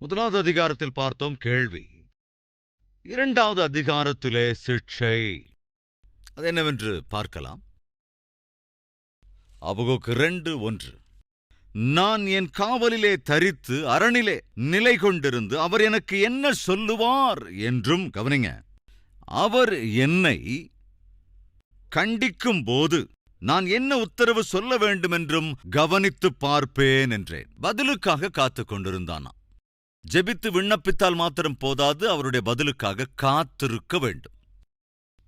முதலாவது அதிகாரத்தில் பார்த்தோம் கேள்வி. இரண்டாவது அதிகாரத்திலே சிக்ஷை. அது என்னவென்று பார்க்கலாம். அபகுக்கு 2:1. நான் என் காவலிலே தரித்து அரணிலே நிலை கொண்டிருந்து அவர் எனக்கு என்ன சொல்லுவார் என்றும், கவனிங்க, அவர் என்னை கண்டிக்கும் போது நான் என்ன உத்தரவு சொல்ல வேண்டுமென்றும் கவனித்து பார்ப்பேன் என்றேன். பதிலுக்காக காத்துக் கொண்டிருந்தானா. ஜெபித்து விண்ணப்பித்தால் மாத்திரம் போதாது, அவருடைய பதிலுக்காக காத்திருக்க வேண்டும்.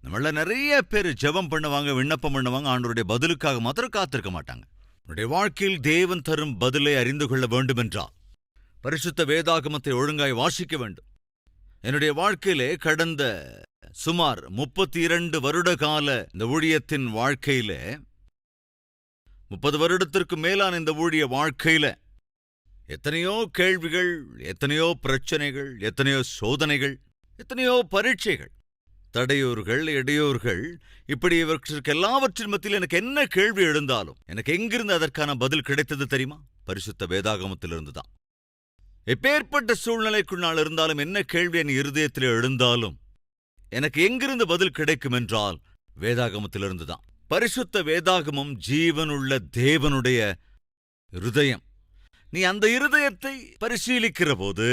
நம்மள நிறைய பேர் ஜெபம் பண்ணுவாங்க, விண்ணப்பம் பண்ணுவாங்க, ஆண்டவருடைய பதிலுக்காக மாத்திரம் காத்திருக்க மாட்டாங்க. நம்முடைய வாழ்க்கையில் தேவன் தரும் பதிலை அறிந்து கொள்ள வேண்டுமென்றால் பரிசுத்த வேதாகமத்தை ஒழுங்காய் வாசிக்க வேண்டும். என்னுடைய வாழ்க்கையிலே கடந்த சுமார் 32 வருட கால இந்த ஊழியத்தின் வாழ்க்கையிலே, 30 வருடத்திற்கு மேலான இந்த ஊழிய வாழ்க்கையில எத்தனையோ கேள்விகள், எத்தனையோ பிரச்சனைகள், எத்தனையோ சோதனைகள், எத்தனையோ பரீட்சைகள், தடையூர்கள், இடையூர்கள், இப்படி இவற்றுக்கு எல்லாவற்றின் மத்தியில் எனக்கு என்ன கேள்வி எழுந்தாலும் எனக்கு எங்கிருந்து அதற்கான பதில் கிடைத்தது தெரியுமா? பரிசுத்த வேதாகமத்திலிருந்து தான். எப்பேற்பட்ட சூழ்நிலைக்குள்ளால் இருந்தாலும், என்ன கேள்வி என் இருதயத்தில் எழுந்தாலும் எனக்கு எங்கிருந்து பதில் கிடைக்கும் என்றால் வேதாகமத்திலிருந்து தான். பரிசுத்த வேதாகமம் ஜீவனுள்ள தேவனுடைய இருதயம். நீ அந்த இருதயத்தை பரிசீலிக்கிற போது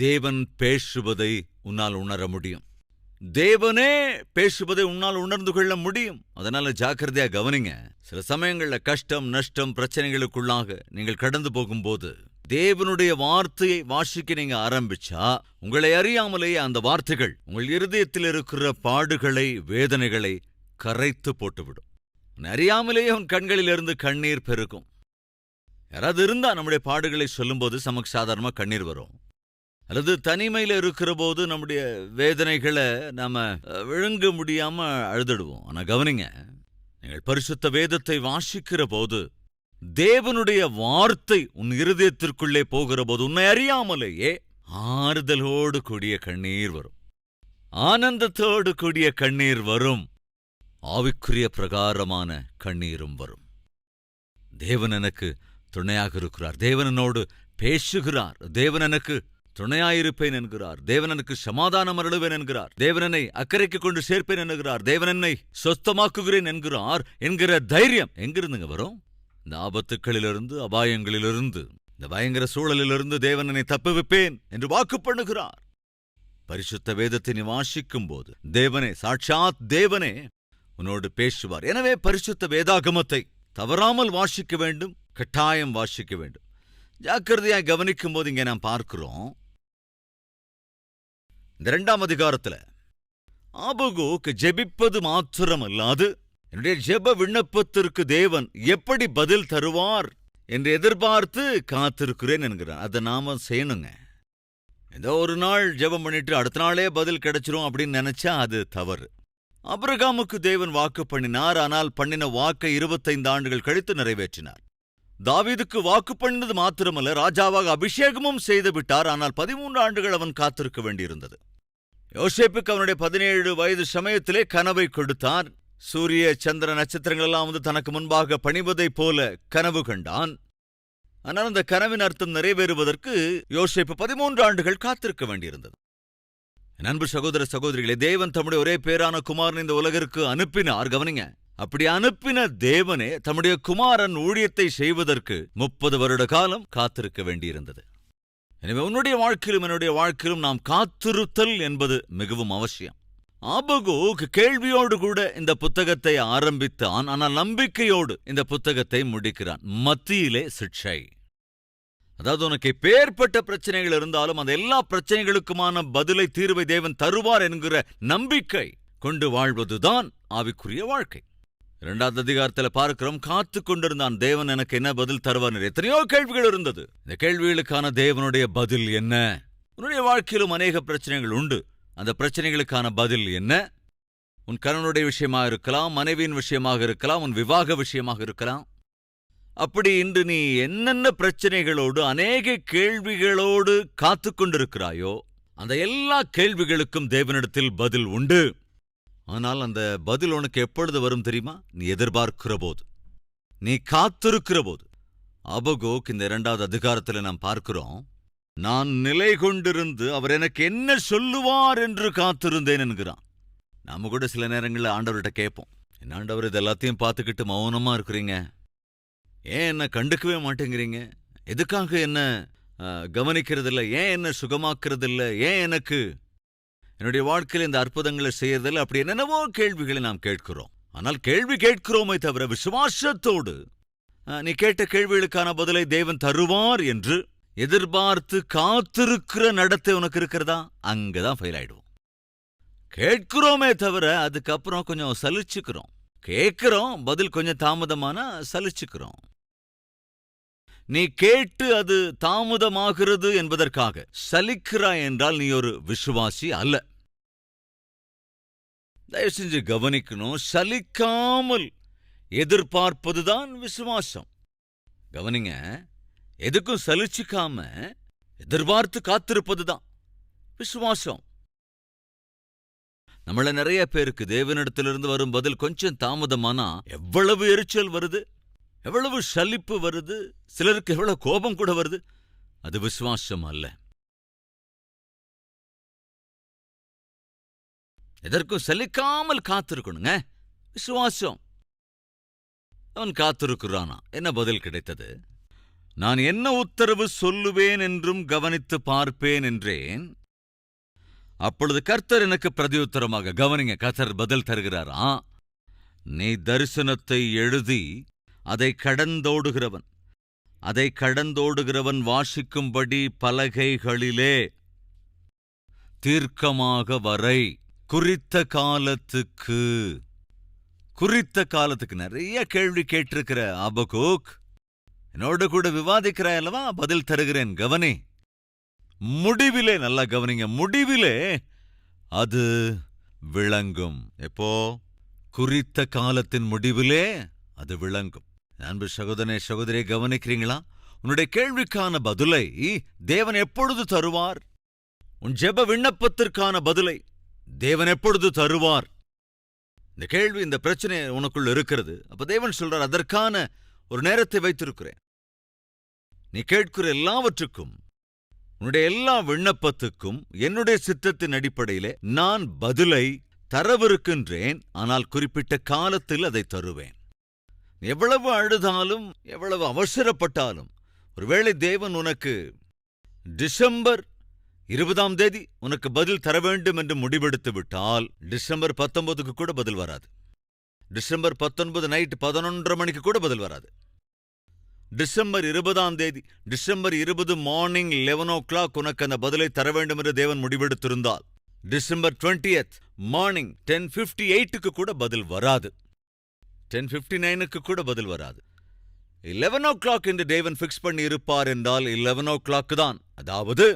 தேவன் பேசுவதை உன்னால் உணர முடியும். தேவனே பேசுவதை உன்னால் உணர்ந்து கொள்ள முடியும். அதனால ஜாக்கிரதையா கவனிங்க. சில சமயங்கள்ல கஷ்டம், நஷ்டம், பிரச்சனைகளுக்குள்ளாக நீங்கள் கடந்து போகும்போது தேவனுடைய வார்த்தையை வாசிக்க நீங்க ஆரம்பிச்சா, உங்களை அறியாமலேயே அந்த வார்த்தைகள் உங்கள் இருதயத்தில் இருக்கிற பாடுகளை, வேதனைகளை கரைத்து போட்டுவிடும். அறியாமலேயே உன் கண்களிலிருந்து கண்ணீர் பெருகும். யாராவது இருந்தா நம்முடைய பாடுகளை சொல்லும்போது நமக்கு சாதாரணமா கண்ணீர் வரும். அல்லது தனிமையில இருக்கிற போது நம்முடைய வேதனைகளை நாம விழுங்க முடியாம அழுதுடுவோம். ஆனா கவனிங்க, நீங்கள் பரிசுத்த வேதத்தை வாசிக்கிற போது தேவனுடைய வார்த்தை உன் இருதயத்திற்குள்ளே போகிற போது உன்னை அறியாமலேயே ஆறுதலோடு கூடிய கண்ணீர் வரும், ஆனந்தத்தோடு கூடிய கண்ணீர் வரும், ஆவிக்குரிய பிரகாரமான கண்ணீரும் வரும். தேவன் எனக்கு துணையாக இருக்கிறார், தேவன் என்னோடு பேசுகிறார், தேவன் எனக்கு துணையாயிருப்பேன் என்கிறார், தேவன் எனக்கு சமாதானம் அருளுவேன் என்கிறார், தேவன் என்னை அக்கறைக்கு கொண்டு சேர்ப்பேன் என்கிறார், தேவன் என்னை சொஸ்தமாக்குகிறேன் என்கிறார் என்கிற தைரியம் எங்கிருந்துங்க வரும்? இந்த ஆபத்துக்களிலிருந்து, அபாயங்களிலிருந்து, இந்த பயங்கர சூழலிலிருந்து தேவன் என்னை தப்புவிப்பேன் என்று வாக்கு பண்ணுகிறார். பரிசுத்த வேதத்தை நீ வாசிக்கும் போது தேவனே, சாட்சாத் தேவனே உன்னோடு பேசுவார். எனவே பரிசுத்த வேதாகமத்தை தவறாமல் வாசிக்க வேண்டும், கட்டாயம் வாசிக்க வேண்டும். ஜாக்கிரதையாக கவனிக்கும் போது இங்கே நாம் பார்க்கிறோம், இந்த 2ஆம் அதிகாரத்துல ஆபகூக் ஜெபிப்பது மாத்திரமல்லாது என்னுடைய ஜெப விண்ணப்பத்திற்கு தேவன் எப்படி பதில் தருவார் என்று எதிர்பார்த்து காத்திருக்கிறேன் என்கிறார். அதை நாம செய்யணுங்க. ஏதோ ஒரு நாள் ஜெபம் பண்ணிட்டு அடுத்த நாளே பதில் கிடைச்சிரும் அப்படின்னு நினைச்சா அது தவறு. ஆபிரகாமுக்கு தேவன் வாக்கு பண்ணினார், ஆனால் பண்ணின வாக்கை 25 ஆண்டுகள் கழித்து நிறைவேற்றினார். தாவீதுக்கு வாக்கு பண்ணினது மாத்திரமல்ல, ராஜாவாக அபிஷேகமும் செய்து விட்டார். ஆனால் 13 ஆண்டுகள் அவன் காத்திருக்க வேண்டியிருந்தது. யோசேப்புக்கு அவனுடைய 17 வயது சமயத்திலே கனவை கொடுத்தார். சூரிய சந்திர நட்சத்திரங்கள் எல்லாம் தனக்கு முன்பாக பணிவதைப் போல கனவு கண்டான். ஆனால் அந்த கனவின் அர்த்தம் நிறைவேறுவதற்கு யோசேப்பு 13 ஆண்டுகள் காத்திருக்க வேண்டியிருந்தது. அன்பு சகோதர சகோதரிகளே, தேவன் தம்முடைய ஒரே பேரான குமாரன் இந்த உலகிற்கு அனுப்பினார். கவனிங்க, அப்படி அனுப்பின தேவனே தம்முடைய குமாரன் ஊழியத்தை செய்வதற்கு 30 வருட காலம் காத்திருக்க வேண்டியிருந்தது. எனவே உன்னுடைய வாழ்க்கையிலும் என்னுடைய வாழ்க்கையிலும் நாம் காத்திருத்தல் என்பது மிகவும் அவசியம். ஆபகூக் கேள்வியோடு கூட இந்த புத்தகத்தை ஆரம்பித்தான், ஆனால் நம்பிக்கையோடு இந்த புத்தகத்தை முடிக்கிறான். மத்தியிலே சிக்ஷை. அதாவது உனக்கு எப்பேற்பட்ட பிரச்சனைகள் இருந்தாலும் அந்த எல்லா பிரச்சனைகளுக்குமான பதிலை, தீர்வை தேவன் தருவார் என்கிற நம்பிக்கை கொண்டு வாழ்வதுதான் ஆவிக்குரிய வாழ்க்கை. 2ஆவது அதிகாரத்தில் பார்க்கிறோம், காத்து கொண்டிருந்தான், தேவன் எனக்கு என்ன பதில் தருவார். எத்தனையோ கேள்விகள் இருந்தது. இந்த கேள்விகளுக்கான தேவனுடைய பதில் என்ன? உன்னுடைய வாழ்க்கையிலும் அநேக பிரச்சனைகள் உண்டு. அந்த பிரச்சனைகளுக்கான பதில் என்ன? உன் கணவனுடைய விஷயமாக இருக்கலாம், மனைவியின் விஷயமாக இருக்கலாம், உன் விவாக விஷயமாக இருக்கலாம். அப்படி இன்று நீ என்னென்ன பிரச்சனைகளோடு, அநேக கேள்விகளோடு காத்து கொண்டிருக்கிறாயோ, அந்த எல்லா கேள்விகளுக்கும் தேவனிடத்தில் பதில் உண்டு. ஆனால் அந்த பதில் உனக்கு எப்பொழுது வரும் தெரியுமா? நீ எதிர்பார்க்கிற போது, நீ காத்திருக்கிற போது. ஆபகூக் இந்த 2ஆவது அதிகாரத்தில் நாம் பார்க்கிறோம், நான் நிலை கொண்டிருந்து அவர் எனக்கு என்ன சொல்லுவார் என்று காத்திருந்தேன் என்கிறான். நாம கூட சில நேரங்களில் ஆண்டவர்கிட்ட கேட்போம், என்ன ஆண்டவர் இது எல்லாத்தையும் பார்த்துக்கிட்டு மௌனமா இருக்கிறீங்க, ஏன் என்ன கண்டுக்கவே மாட்டேங்கிறீங்க, எதுக்காக என்ன கவனிக்கிறதில்ல, ஏன் என்ன சுகமாக்குறதில்ல, ஏன் எனக்கு என்னுடைய வாழ்க்கையில் இந்த அற்புதங்களை செய்யறதில்லை, அப்படி என்னென்னவோ கேள்விகளை நாம் கேட்கிறோம். ஆனால் கேள்வி கேட்கிறோமே தவிர விசுவாசத்தோடு நீ கேட்ட கேள்விகளுக்கான பதிலை தேவன் தருவார் என்று எதிர்பார்த்து காத்திருக்கிற நடத்தை உனக்கு இருக்கிறதா? அங்கதான் ஃபெயில் ஆயிடுவோம். கேட்கிறோமே தவிர அதுக்கப்புறம் கொஞ்சம் சலிச்சுக்கிறோம். கேட்கிறோம், பதில் கொஞ்சம் தாமதமானா சலிச்சுக்கிறோம். நீ கேட்டு அது தாமதமாகிறது என்பதற்காக சலிக்கிறாய் என்றால் நீ ஒரு விசுவாசி அல்ல. தயவு செஞ்சு கவனிக்கணும், சலிக்காமல் எதிர்பார்ப்பதுதான் விசுவாசம். கவனிங்க, எதுக்கும் சலிச்சுக்காம எதிர்பார்த்து காத்திருப்பதுதான் விசுவாசம். நம்மள நிறைய பேருக்கு தேவனிடத்திலிருந்து வரும் பதில் கொஞ்சம் தாமதமானா எவ்வளவு எரிச்சல் வருது, எவ்வளவு சலிப்பு வருது, சிலருக்கு எவ்வளவு கோபம் கூட வருது. அது விசுவாசம் அல்ல. எதற்கும் சலிக்காமல் காத்திருக்கணுங்க, விசுவாசம். அவன் காத்திருக்கிறானா. என்ன பதில் கிடைத்தது? நான் என்ன உத்தரவு சொல்லுவேன் என்றும் கவனித்து பார்ப்பேன் என்றேன். அப்பொழுது கர்த்தர் எனக்கு பிரதியுத்தரமாக, கவனிங்க, கர்த்தர் பதில் தருகிறாரா, நீ தரிசனத்தை எழுதி அதை கடந்தோடுகிறவன் வாசிக்கும்படி பலகைகளிலே தீர்க்கமாக வரை குறித்த காலத்துக்கு நிறைய கேள்வி கேட்டிருக்கிற ஆபகூக், என்னோடு கூட விவாதிக்கிறாய் அல்லவா, பதில் தருகிறேன். கவனி, முடிவிலே, நல்லா கவனிங்க, முடிவிலே அது விளங்கும். எப்போ? குறித்த காலத்தின் முடிவிலே அது விளங்கும். அன்பு சகோதரனே, சகோதரியை கவனிக்கிறீங்களா? உன்னுடைய கேள்விக்கான பதிலை தேவன் எப்பொழுது தருவார்? உன் ஜெப விண்ணப்பத்திற்கான பதிலை தேவன் எப்பொழுது தருவார்? இந்த கேள்வி, இந்த பிரச்சனை உனக்குள்ள இருக்கிறது. அப்ப தேவன் சொல்றார், அதற்கான ஒரு நேரத்தை வைத்திருக்கிறேன். நீ கேட்கிற எல்லாவற்றுக்கும், உன்னுடைய எல்லா விண்ணப்பத்துக்கும் என்னுடைய சித்தத்தின் அடிப்படையிலே நான் பதிலை தரவிருக்கின்றேன். ஆனால் குறிப்பிட்ட காலத்தில் அதை தருவேன். எவ்வளவு அழுதாலும், எவ்வளவு அவசரப்பட்டாலும், ஒருவேளை தேவன் உனக்கு டிசம்பர் 20 உனக்கு பதில் தர வேண்டும் என்று முடிவெடுத்து விட்டால் டிசம்பர் 19 கூட பதில் வராது. டிசம்பர் 19 நைட் 11:30 மணிக்கு கூட பதில் வராது. டிசம்பர் 20 டிசம்பர் 20 மார்னிங் 11 o'clock உனக்கு அந்த பதிலை தர வேண்டும் என்று தேவன் முடிவெடுத்திருந்தால் டிசம்பர் 20th மார்னிங் 10:58 கூட பதில் வராது. 10:59 கூட பதில் வராது. 11 o'clock என்று தேவன் பிக்ஸ் பண்ணி இருப்பார் என்றால் 11 o'clock தான். அதாவது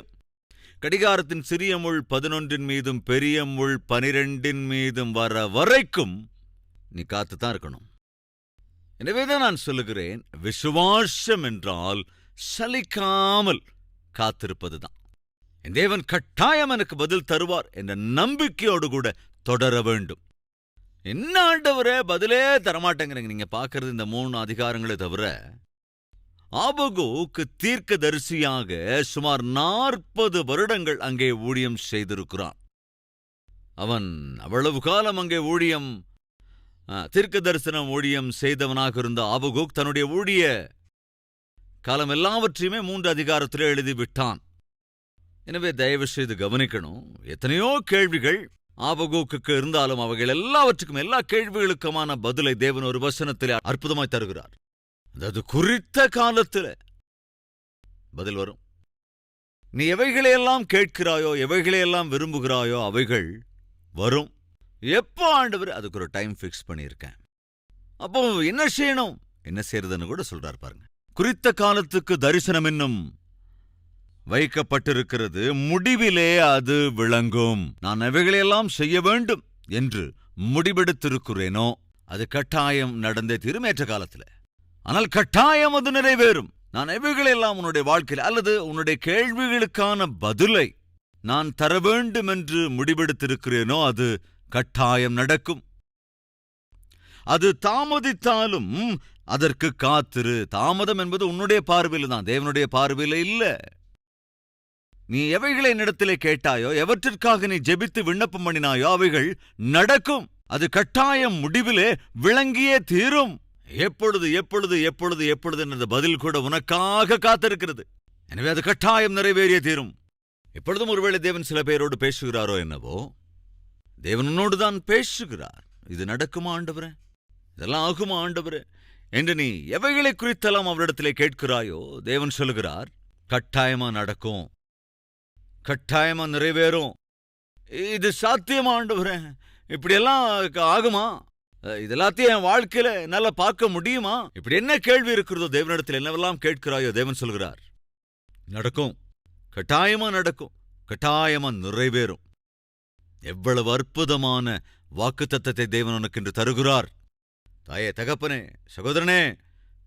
கடிகாரத்தின் சிறிய முள் 11 மீதும் பெரிய முள் 12 மீதும் வர வரைக்கும் நீ காத்துத்தான் இருக்கணும். எனவேதான் நான் சொல்லுகிறேன், விசுவாசம் என்றால் சலிக்காமல் காத்திருப்பதுதான். என் தேவன் கட்டாயம் எனக்கு பதில் தருவார் என்ற நம்பிக்கையோடு கூட தொடர வேண்டும். என்ன ஆண்டவரே பதிலே தரமாட்டேங்கிறீங்க? நீங்க பார்க்கறது இந்த 3 அதிகாரங்களை தவிர ஆபகூக் தீர்க்கதரிசியாக சுமார் 40 வருடங்கள் அங்கே ஊழியம் செய்திருக்கிறான். அவன் அவ்வளவு காலம் அங்கே தீர்க்க தரிசனம் ஊழியம் செய்தவனாக இருந்த ஆபகூக் தன்னுடைய ஊழிய காலம் எல்லாவற்றையுமே 3 அதிகாரத்திலே எழுதிவிட்டான். எனவே தயவு செய்து கவனிக்கணும், எத்தனையோ கேள்விகள் ஆபகூக்கு இருந்தாலும் அவைகள் எல்லாவற்றுக்கும், எல்லா கேள்விகளுக்குமான பதிலை தேவன் ஒரு வசனத்திலே அற்புதமாய் தருகிறார். அதாவது குறித்த காலத்தில் பதில் வரும். நீ எவைகளையெல்லாம் கேட்கிறாயோ, எவைகளையெல்லாம் விரும்புகிறாயோ அவைகள் வரும். எப்போ ஆண்டவர்? அதுக்கு ஒரு டைம் ஃபிக்ஸ் பண்ணியிருக்கேன். அப்போ என்ன செய்யணும், என்ன செய்யறதுன்னு கூட சொல்றார் பாருங்க. குறித்த காலத்துக்கு தரிசனம் என்னும் வைக்கப்பட்டிருக்கிறது, முடிவிலே அது விளங்கும். நான் எவைகளையெல்லாம் செய்ய வேண்டும் என்று முடிவெடுத்திருக்கிறேனோ அது கட்டாயம் நடந்தே தீருமேற்ற காலத்தில். ஆனால் கட்டாயம் அது நிறைவேறும். நான் எவைகளெல்லாம் உன்னுடைய வாழ்க்கையில் அல்லது உன்னுடைய கேள்விகளுக்கான பதிலை நான் தர வேண்டும் என்று முடிவெடுத்திருக்கிறேனோ அது கட்டாயம் நடக்கும். அது தாமதித்தாலும் அதற்கு காத்திரு. தாமதம் என்பது உன்னுடைய பார்வையில் தான், தேவனுடைய பார்வையில் இல்ல. நீ எவைகளை என்னிடத்திலே கேட்டாயோ, எவற்றிற்காக நீ ஜெபித்து விண்ணப்பம் பண்ணினாயோ அவைகள் நடக்கும். அது கட்டாயம் முடிவிலே விளங்கியே தீரும். எப்பொழுது எப்பொழுது எப்பொழுது எப்பொழுது என்ற பதில் கூட உனக்காக காத்திருக்கிறது. எனவே அது கட்டாயம் நிறைவேறியே தீரும். எப்பொழுதும் ஒருவேளை தேவன் சில பேரோடு பேசுகிறாரோ என்னவோ, தேவன் உன்னோடு தான் பேசுகிறார். இது நடக்குமா ஆண்டவரே, இதெல்லாம் ஆகுமா ஆண்டவரே என்று நீ எவைகளை குறித்தெல்லாம் அவரிடத்திலே கேட்கிறாயோ, தேவன் சொல்லுகிறார், கட்டாயமா நடக்கும், கட்டாயமா நிறைவேறும். இது சாத்தியமா ஆண்டவரே, இப்படியெல்லாம் ஆகுமா, இதெல்லாத்தையும் என் வாழ்க்கையில நல்லா பார்க்க முடியுமா? இப்படி என்ன கேள்வி இருக்கிறதோ, தேவனிடத்தில் என்னவெல்லாம் கேட்கிறாயோ, தேவன் சொல்கிறார், நடக்கும், கட்டாயமா நடக்கும், கட்டாயமா நிறைவேறும். எவ்வளவு அற்புதமான வாக்குத்தத்தத்தை தேவன் உனக்கு இன்று தருகிறார். தாயே, தகப்பனே, சகோதரனே,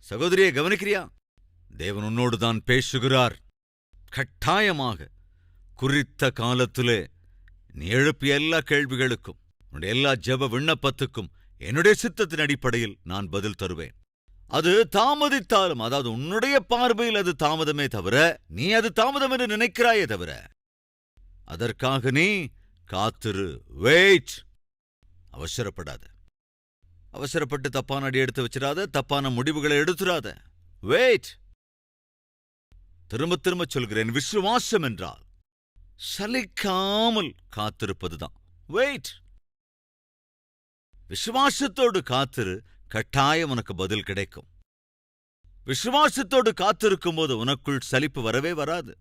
சகோதரியை கவனிக்கிறியா? தேவன் உன்னோடு தான் பேசுகிறார். கட்டாயமாக குறித்த காலத்திலே நீ எழுப்பிய எல்லா கேள்விகளுக்கும், உன்னுடைய எல்லா ஜெப விண்ணப்பத்துக்கும் என்னுடைய சித்தத்தின் அடிப்படையில் நான் பதில் தருவேன். அது தாமதித்தாலும், அதாவது உன்னுடைய பார்வையில் அது தாமதமே தவிர, நீ அது தாமதம் என்று நினைக்கிறாயே தவிர, அதற்காக நீ காத்திரு. வெயிட். அவசரப்படாத. அவசரப்பட்டு தப்பான அடி எடுத்து வச்சிடாத, தப்பான முடிவுகளை எடுத்துடாத. வெயிட். திரும்ப திரும்ப சொல்கிறேன், விசுவாசம் என்றால் சலிக்காமல் காத்திருப்பதுதான். வெயிட். விசுவாசத்தோடு காத்திரு, கட்டாயம் உனக்கு பதில் கிடைக்கும். விசுவாசத்தோடு காத்திருக்கும் போது உனக்குள் சலிப்பு வரவே வராது.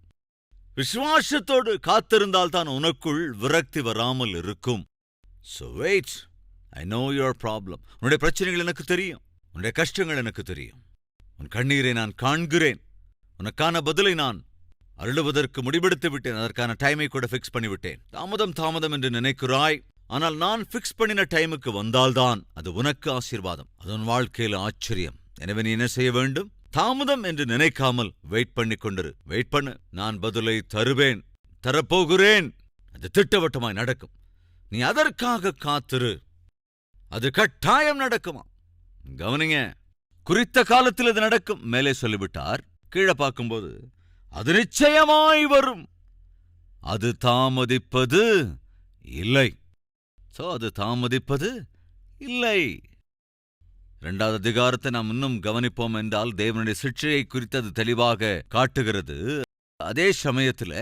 விசுவாசத்தோடு காத்திருந்தால்தான் உனக்குள் விரக்தி வராமல் இருக்கும். So wait. I know your problem. உன்னுடைய பிரச்சனைகள் எனக்கு தெரியும், உன்னுடைய கஷ்டங்கள் எனக்கு தெரியும். உன் கண்ணீரை நான் காண்கிறேன். உனக்கான பதிலை நான் அருளுவதற்கு முடிவெடுத்து விட்டேன். அதற்கான டைமை கூட ஃபிக்ஸ் பண்ணிவிட்டேன். தாமதம் தாமதம் என்று நினைக்கிறாய், ஆனால் நான் ஃபிக்ஸ் பண்ணின டைமுக்கு வந்தால்தான் அது உனக்கு ஆசீர்வாதம், அது உன் வாழ்க்கையில் ஆச்சரியம். எனவே நீ என்ன செய்ய வேண்டும்? தாமதம் என்று நினைக்காமல் வெயிட் பண்ணி கொண்டிரு. வெயிட் பண்ணு, நான் பதிலை தருவேன், தரப்போகிறேன். அது திட்டவட்டமாய் நடக்கும். நீ அதற்காக காத்திரு. அது கட்டாயம் நடக்குமா? கவனிங்க, குறித்த காலத்தில் அது நடக்கும். மேலே சொல்லிவிட்டார். கீழே பார்க்கும்போது அது நிச்சயமாய் வரும், அது தாமதிப்பது இல்லை. அது தாமதிப்பது இல்லை. 2வது அதிகாரத்தை நாம் இன்னும் கவனிப்போம் என்றால், தேவனுடைய சிட்சையை குறித்து அது தெளிவாக காட்டுகிறது. அதே சமயத்தில்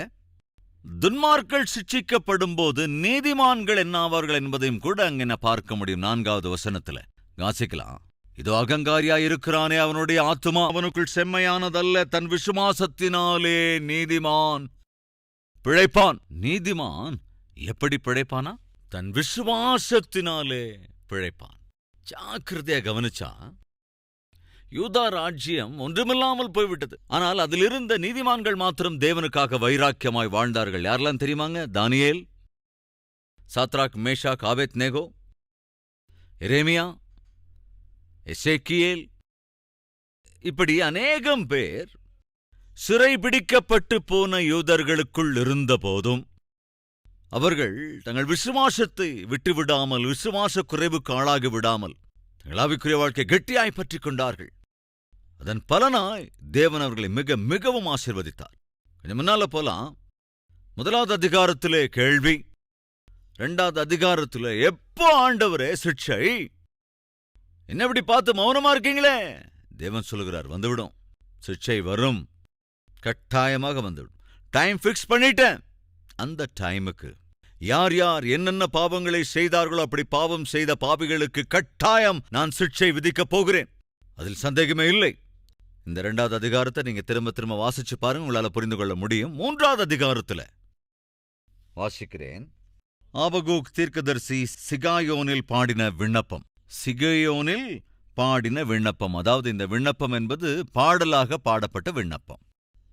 துன்மார்கள் சிட்சிக்கப்படும் போது நீதிமான்கள் என்னாவார்கள் என்பதையும் கூட அங்கே பார்க்க முடியும். 4வது வசனத்தில் வாசிக்கலாம். இதோ அகங்காரியாயிருக்கிறானே, அவனுடைய ஆத்துமா அவனுக்குள் செம்மையானதல்ல, தன் விசுவாசத்தினாலே நீதிமான் பிழைப்பான். நீதிமான் எப்படி பிழைப்பானா? தன் விசுவாசத்தினாலே பிழைப்பான். ஜாக்கிரதையா கவனிச்சா, யூதா ராஜ்யம் ஒன்றுமில்லாமல் போய்விட்டது. ஆனால் அதிலிருந்த நீதிமான்கள் மாத்திரம் தேவனுக்காக வைராக்கியமாய் வாழ்ந்தார்கள். யாரெல்லாம் தெரியுமாங்க? தானியேல், சாத்ராக், மேஷாக், ஆபேத்நேகோ, எரேமியா, எசேக்கியேல், இப்படி அநேகம் பேர் சிறைபிடிக்கப்பட்டு போன யூதர்களுக்குள் இருந்த போதும் அவர்கள் தங்கள் விசுவாசத்தை விட்டுவிடாமல், விசுவாச குறைவுக்கு ஆளாகி விடாமல் தங்கள் ஆவிக்குரிய வாழ்க்கை கெட்டியாய் பற்றிக் கொண்டார்கள். அதன் பலனாய் தேவன் அவர்களை மிக மிகவும் ஆசீர்வதித்தார். கொஞ்சம் முன்னால போலாம். 1வது அதிகாரத்திலே கேள்வி, 2வது அதிகாரத்திலே எப்போ ஆண்டவரே சிட்சை? என்ன இப்படி பார்த்து மௌனமா இருக்கீங்களே? தேவன் சொல்லுகிறார், வந்துவிடும், சிட்சை வரும், கட்டாயமாக வந்துவிடும். டைம் ஃபிக்ஸ் பண்ணிட்டேன். அந்த டைமுக்கு யார் யார் என்னென்ன பாவங்களை செய்தார்களோ அப்படி பாவம் செய்த பாவிகளுக்கு கட்டாயம் நான் சிட்சை விதிக்கப் போகிறேன். அதில் சந்தேகமே இல்லை. இந்த 2வது அதிகாரத்தை நீங்க திரும்ப திரும்ப வாசிச்சு பாருங்க, உங்களால புரிந்து கொள்ள முடியும். 3வது அதிகாரத்துல வாசிக்கிறேன். ஆபகூக் தீர்க்கதரிசி சிகாயோனில் பாடின விண்ணப்பம். சிகாயோனில் பாடின விண்ணப்பம், அதாவது இந்த விண்ணப்பம் என்பது பாடலாக பாடப்பட்ட விண்ணப்பம்.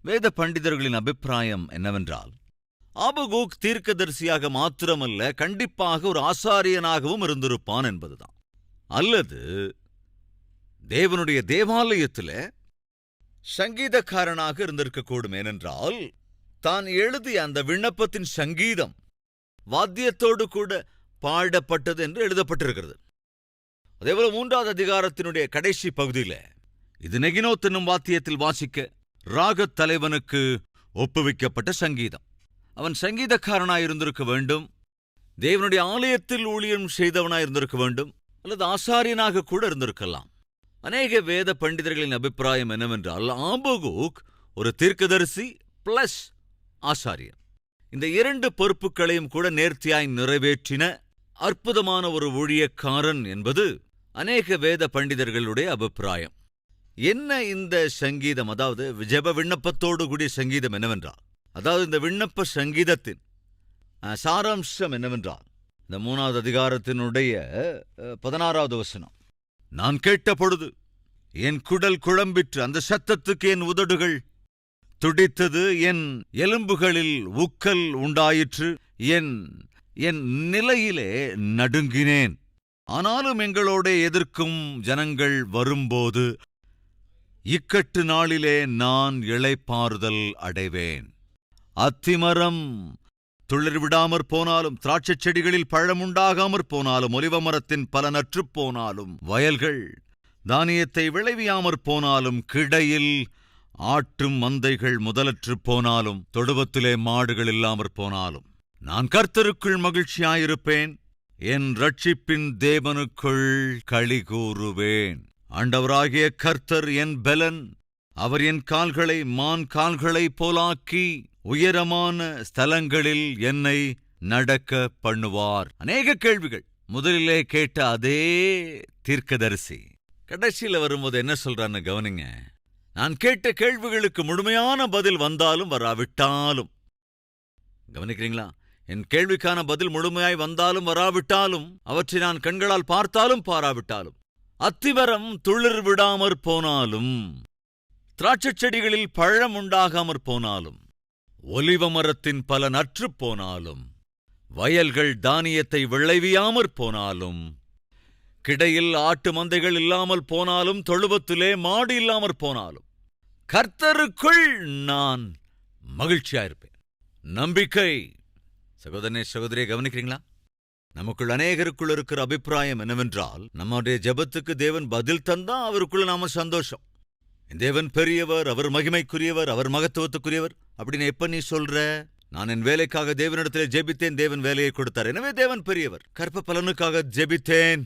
வேத பண்டிதர்களின் அபிப்பிராயம் என்னவென்றால், ஆபகூக் தீர்க்கதரிசியாக மாத்திரமல்ல, கண்டிப்பாக ஒரு ஆசாரியனாகவும் இருந்திருப்பான் என்பதுதான். அல்லது தேவனுடைய தேவாலயத்தில் சங்கீதக்காரனாக இருந்திருக்கக்கூடும். ஏனென்றால் தான் எழுதிய அந்த விண்ணப்பத்தின் சங்கீதம் வாத்தியத்தோடு கூட பாடப்பட்டது என்று எழுதப்பட்டிருக்கிறது. அதேபோல 3வது அதிகாரத்தினுடைய கடைசி பகுதியில் இது நெகினோத் என்னும் வாத்தியத்தில் வாசிக்க ராகத் தலைவனுக்கு ஒப்புவிக்கப்பட்ட சங்கீதம். அவன் சங்கீதக்காரனாயிருந்திருக்க வேண்டும், தேவனுடைய ஆலயத்தில் ஊழியம் செய்தவனாயிருந்திருக்க வேண்டும், அல்லது ஆசாரியனாக கூட இருந்திருக்கலாம். அநேக வேத பண்டிதர்களின் அபிப்பிராயம் என்னவென்றால், ஆபகூக் ஒரு தீர்க்கதரிசி பிளஸ் ஆசாரியன். இந்த இரண்டு பொறுப்புகளையும் கூட நேர்த்தியாய் நிறைவேற்றின அற்புதமான ஒரு ஊழியக்காரன் என்பது அநேக வேத பண்டிதர்களுடைய அபிப்பிராயம். என்ன இந்த சங்கீதம், அதாவது ஜெப விண்ணப்பத்தோடு கூடிய சங்கீதம் என்னவென்றால், அதாவது இந்த விண்ணப்ப சங்கீதத்தின் சாராம்சம் என்னவென்றால், இந்த 3வது அதிகாரத்தினுடைய 16வது வசனம், நான் கேட்ட பொழுது என் குடல் குழம்பிற்று, அந்த சத்தத்துக்கு என் உதடுகள் துடித்தது, என் எலும்புகளில் உக்கல் உண்டாயிற்று, என் என் நிலையிலே நடுங்கினேன். ஆனாலும் எங்களோட எதிர்க்கும் ஜனங்கள் வரும்போது இக்கட்டு நாளிலே நான் இளைப்பாறுதல் அடைவேன். அத்திமரம் துளிர்விடாமற் போனாலும், திராட்சைச் செடிகளில் பழமுண்டாகாமற் போனாலும், ஒலிவமரத்தின் பலனற்றுப் போனாலும், வயல்கள் தானியத்தை விளைவியாமற் போனாலும், கிடையில் ஆட்டும் மந்தைகள் முதலற்றுப் போனாலும், தொடுவத்திலே மாடுகள் இல்லாமற் போனாலும், நான் கர்த்தருக்குள் மகிழ்ச்சியாயிருப்பேன், என் ரட்சிப்பின் தேவனுக்குள் களி கூறுவேன். ஆண்டவராகிய கர்த்தர் என் பெலன், அவர் என் கால்களை மான் கால்களைப் போலாக்கி உயரமான ஸ்தலங்களில் என்னை நடக்க பண்ணுவார். அநேக கேள்விகள். முதலிலே கேட்ட அதே தீர்க்கதரிசி கடைசியில் வரும்போது என்ன சொல்றான்னு கவனிங்க. நான் கேட்ட கேள்விகளுக்கு முழுமையான பதில் வந்தாலும் வராவிட்டாலும், கவனிக்கிறீங்களா? என் கேள்விக்கான பதில் முழுமையாய் வந்தாலும் வராவிட்டாலும், அவற்றை நான் கண்களால் பார்த்தாலும் பாராவிட்டாலும், அத்திமரம் துளிர் விடாமற் போனாலும், திராட்சைச் செடிகளில் பழம் உண்டாகாமற் போனாலும், ஒலிவமரத்தின் பல நற்றுப் போனாலும், வயல்கள் தானியத்தை விளைவியாமற் போனாலும், கிடையில் ஆட்டு மந்தைகள் இல்லாமல் போனாலும், தொழுவத்திலே மாடு இல்லாமற் போனாலும், கர்த்தருக்குள் நான் மகிழ்ச்சியாயிருப்பேன். நம்பிக்கை. சகோதரனே சகோதரியை கவனிக்கிறீங்களா? நமக்குள் அநேகருக்குள் இருக்கிற அபிப்பிராயம் என்னவென்றால், நம்முடைய ஜெபத்துக்கு தேவன் பதில் தந்தா அவருக்குள்ள நாம சந்தோஷம். தேவன் பெரியவர், அவர் மகிமைக்குரியவர், அவர் மகத்துவத்துக்குரியவர் அப்படின்னு எப்ப நீ சொல்ற? நான் என் வேலைக்காக தேவனிடத்திலே ஜெபித்தேன், தேவன் வேலையை கொடுத்தார், எனவே தேவன் பெரியவர். கற்ப பலனுக்காக ஜெபித்தேன்,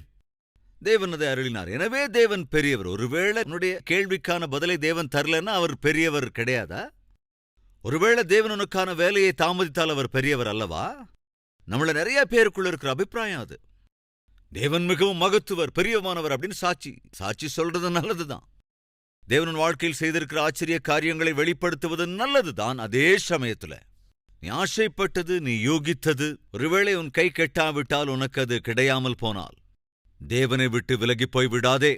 தேவன் அதை அருளினார், எனவே தேவன் பெரியவர். ஒருவேளை உன்னுடைய கேள்விக்கான பதிலை தேவன் தரலன்னா அவர் பெரியவர் கிடையாதா? ஒருவேளை தேவன் உனக்கான வேலையை தாமதித்தால் அவர் பெரியவர் அல்லவா? நம்மள நிறைய பேருக்குள்ள இருக்கிற அபிப்பிராயம் அது. தேவன் மிகவும் மகத்துவர், பெரியமானவர் அப்படின்னு சாட்சி சொல்றது நல்லதுதான். தேவன் வாழ்க்கையில் செய்திருக்கிற ஆச்சரிய காரியங்களை வெளிப்படுத்துவது நல்லதுதான். அதே சமயத்துல நீ ஆசைப்பட்டது, நீ யோகித்தது ஒருவேளை உன் கை கெட்டாவிட்டால், உனக்கு அது கிடையாமல் போனால், தேவனை விட்டு விலகி போய்விடாதே.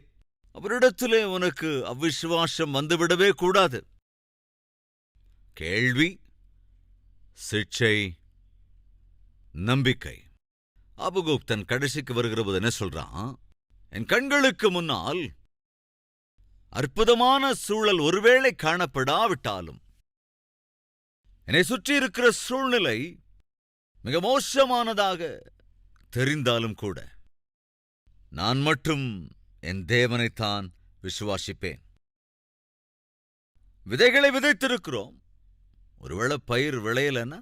அவரிடத்திலே உனக்கு அவ்விசுவாசம் வந்துவிடவே கூடாது. கேள்வி, சிக்ஷை, நம்பிக்கை. ஆபகூக் தன் கடைசிக்கு வருகிற போது என்ன சொல்றான்? என் கண்களுக்கு முன்னால் அற்புதமான சூழல் ஒருவேளை காணப்படாவிட்டாலும், என்னை சுற்றி இருக்கிற சூழ்நிலை மிக மோசமானதாக தெரிந்தாலும் கூட, நான் மட்டும் என் தேவனைத்தான் விசுவாசிப்பேன். விதைகளை விதைத்திருக்கிறோம், ஒருவேளை பயிர் விளையலன்னா,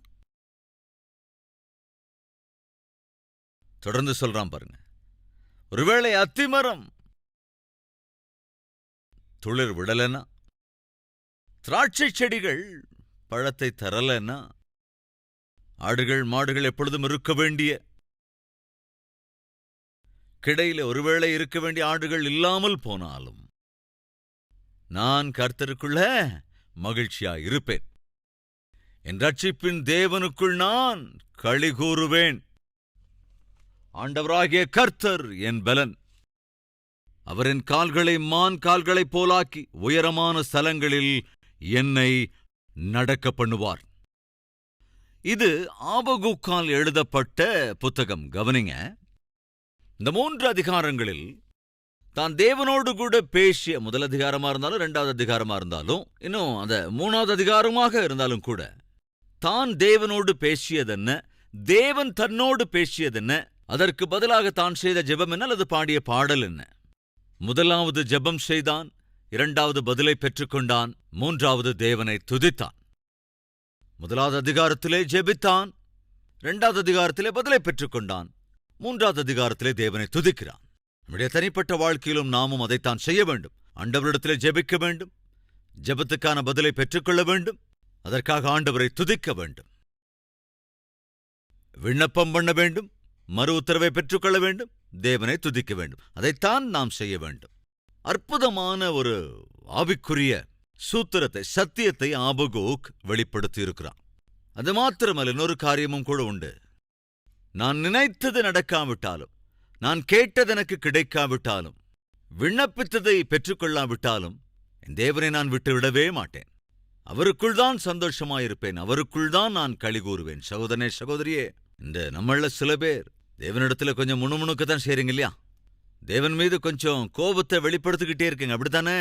தொடர்ந்து சொல்றான் பாருங்க. ஒருவேளை அத்திமரம் துளிர் விடலன்னா, திராட்சை செடிகள் பழத்தை தரலன்னா, ஆடுகள் மாடுகள் எப்பொழுதும் இருக்க வேண்டிய கிடையில ஒருவேளை இருக்க வேண்டிய ஆடுகள் இல்லாமல் போனாலும், நான் கர்த்தருக்குள்ள மகிழ்ச்சியாயிருப்பேன், என் ரட்சிப்பின் தேவனுக்குள் நான் களி கூறுவேன். ஆண்டவராகிய கர்த்தர் என் பலன், அவர் என் கால்களை மான் கால்களைப் போலாக்கி உயரமான ஸ்தலங்களில் என்னை நடக்க பண்ணுவார். இது ஆபகூக்கால் எழுதப்பட்ட புத்தகம். கவனிங்க, இந்த 3 அதிகாரங்களில் தான் தேவனோடு கூட பேசிய, முதல் அதிகாரமா இருந்தாலும் 2வது அதிகாரமா இருந்தாலும், இன்னும் அந்த 3வது அதிகாரமாக இருந்தாலும் கூட, தான் தேவனோடு பேசியதென்ன, தேவன் தன்னோடு பேசியதென்ன, அதற்கு பதிலாக தான் செய்த ஜெபம் என்ன அல்லது பாடிய பாடல் என்ன? முதலாவது ஜெபம் செய்தான், 2வது பதிலை பெற்றுக்கொண்டான், 3வது தேவனை துதித்தான். முதலாவது அதிகாரத்திலே ஜெபித்தான், 2வது அதிகாரத்திலே பதிலை பெற்றுக்கொண்டான், 3வது அதிகாரத்திலே தேவனை துதிக்கிறான். நம்முடைய தனிப்பட்ட வாழ்க்கையிலும் நாமும் அதைத்தான் செய்ய வேண்டும். ஆண்டவரிடத்திலே ஜெபிக்க வேண்டும், ஜெபத்துக்கான பதிலை பெற்றுக்கொள்ள வேண்டும், அதற்காக ஆண்டவரை துதிக்க வேண்டும், விண்ணப்பம் பண்ண வேண்டும், மறு உத்தரவை பெற்றுக்கொள்ள வேண்டும், தேவனை துதிக்க வேண்டும். அதைத்தான் நாம் செய்ய வேண்டும். அற்புதமான ஒரு ஆவிக்குரிய சூத்திரத்தை, சத்தியத்தை ஆபகூக் வெளிப்படுத்தியிருக்கிறான். அது மாத்திரமல்ல, இன்னொரு காரியமும் கூட உண்டு. நான் நினைத்தது நடக்காவிட்டாலும், நான் கேட்டது எனக்கு கிடைக்காவிட்டாலும், விண்ணப்பித்ததை பெற்றுக்கொள்ளாவிட்டாலும் என் தேவனை நான் விட்டுவிடவே மாட்டேன். அவருக்குள் தான் சந்தோஷமாயிருப்பேன், அவருக்குள் தான் நான் களி கூறுவேன். சகோதரனே, சகோதரியே, இந்த நம்மள சில பேர் தேவனிடத்துல கொஞ்சம் முணுமுணுக்கத்தான் செய்றீங்க இல்லையா? தேவன் மீது கொஞ்சம் கோபத்தை வெளிப்படுத்திக்கிட்டே இருக்கீங்க, அப்படித்தானே?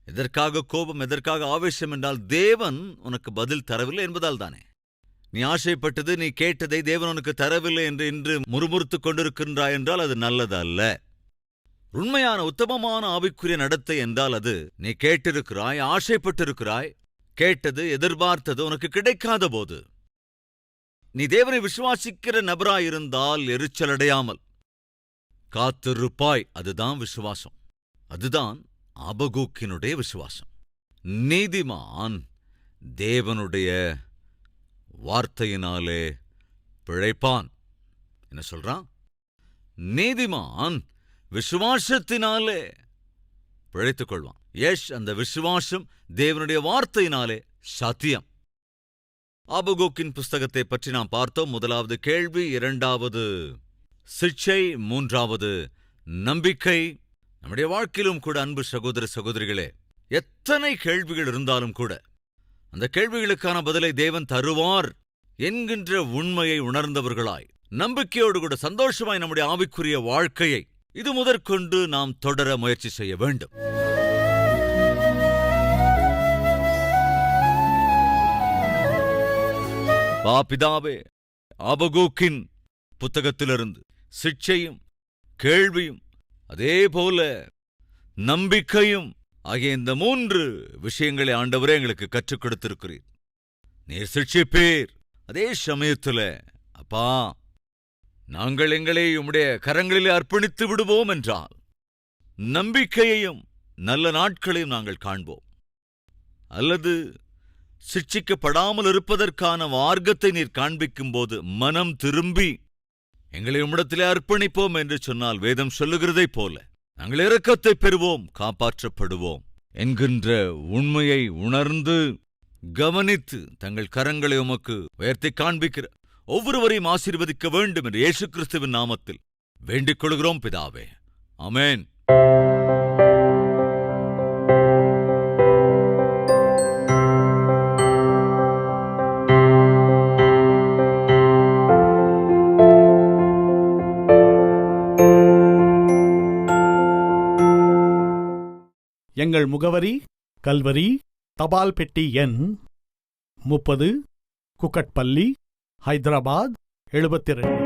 எதற்காக கோபம், எதற்காக ஆவேசம் என்றால் தேவன் உனக்கு பதில் தரவில்லை என்பதால் தானே. நீ ஆசைப்பட்டது, நீ கேட்டதை தேவன் உனக்கு தரவில்லை என்று இன்று முறுமுறுத்துக் கொண்டிருக்கின்றாய் என்றால் அது நல்லது அல்ல. உண்மையான உத்தமமான ஆவிக்குரிய நடத்தை என்றால் அது நீ கேட்டிருக்கிறாய், ஆசைப்பட்டிருக்கிறாய், கேட்டது, எதிர்பார்த்தது உனக்கு கிடைக்காத போது நீ தேவனை விசுவாசிக்கிற நபராயிருந்தால் எரிச்சலடையாமல் காத்திருப்பாய். அதுதான் விசுவாசம். அதுதான் ஆபகூக்கினுடைய விசுவாசம். நீதிமான் தேவனுடைய வார்த்தையினாலே பிழைப்பான். என்ன சொல்றான்? நீதிமான் விசுவாசத்தினாலே பிழைத்துக் கொள்வான். அந்த விசுவாசம் தேவனுடைய வார்த்தையினாலே சத்தியம். ஆபகூக்கின் புஸ்தகத்தை பற்றி நாம் பார்த்தோம். 1வது கேள்வி, 2வது சிக்ஷை, 3வது நம்பிக்கை. நம்முடைய வாழ்க்கையிலும் கூட அன்பு சகோதர சகோதரிகளே, எத்தனை கேள்விகள் இருந்தாலும் கூட அந்த கேள்விகளுக்கான பதிலை தேவன் தருவார் என்கின்ற உண்மையை உணர்ந்தவர்களாய், நம்பிக்கையோடு கூட சந்தோஷமாய் நம்முடைய ஆவிக்குரிய வாழ்க்கையை இது முதற்கொண்டு நாம் தொடர முயற்சி செய்ய வேண்டும். பிதாவே, ஆபகூக்கின் புத்தகத்திலிருந்து சிக்ஷையும் கேள்வியும் அதே போல நம்பிக்கையும் ஆகிய இந்த 3 விஷயங்களை ஆண்டவரே எங்களுக்கு கற்றுக் கொடுத்திருக்கிறீர். நீர் சிக்ஷிப்பீர், அதே சமயத்துல அப்பா நாங்கள் எங்களை உம்முடைய கரங்களிலே அர்ப்பணித்து விடுவோம் என்றால் நம்பிக்கையையும் நல்ல நாட்களையும் நாங்கள் காண்போம். அல்லது சிக்ஷிக்கப்படாமல் இருப்பதற்கான மார்க்கத்தை நீர் காண்பிக்கும் போது மனம் திரும்பி எங்களை உம்மிடத்திலே அர்ப்பணிப்போம் என்று சொன்னால் வேதம் சொல்லுகிறதைப் போல நாங்கள் இரக்கத்தை பெறுவோம், காப்பாற்றப்படுவோம் என்கின்ற உண்மையை உணர்ந்து கவனித்து தங்கள் கரங்களை உமக்கு உயர்த்தி காண்பிக்கிற ஒவ்வொருவரையும் ஆசீர்வதிக்க வேண்டும் என்று இயேசு கிறிஸ்துவின் நாமத்தில் வேண்டிக் கொள்கிறோம் பிதாவே. ஆமென். எங்கள் முகவரி: கல்வரி, தபால் பெட்டி எண் 30, குக்கட்பள்ளி, ஹைதராபாத் 72.